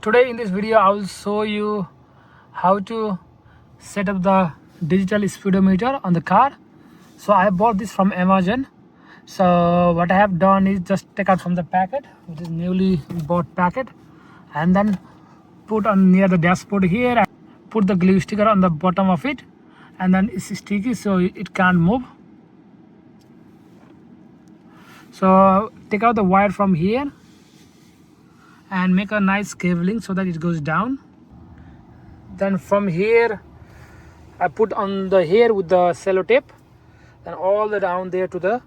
Today in this video I will show you how to set up the digital speedometer on the car. So I bought this from Amazon. So what I have done is just take out from the packet, which is newly bought packet, and then put on near the dashboard here and put the glue sticker on the bottom of it, and then it's sticky so it can't move. So take out the wire from here and make a nice cabling so that it goes down. Then from here I put on the here with the sellotape, and all the down there to the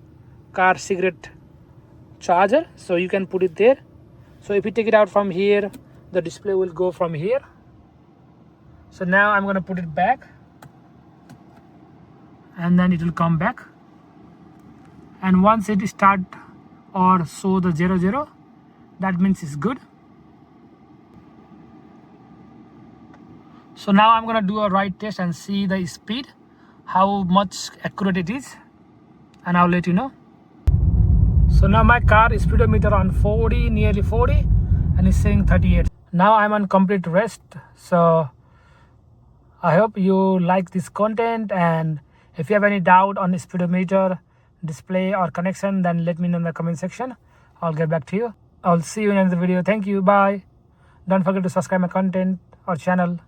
car cigarette charger, so you can put it there. So if you take it out from here, the display will go from here. So now I'm going to put it back, and then it will come back, and once it start or show the 00, that means it's good. So now I'm going to do a ride test and see the speed, how much accurate it is, and I'll let you know. So now my car is speedometer on 40, nearly 40, and it's saying 38. Now I'm on complete rest. So I hope you like this content, and if you have any doubt on the speedometer display or connection, then let me know in the comment section. I'll get back to you. I'll see you in the video. Thank you. Bye. Don't forget to subscribe my content or channel.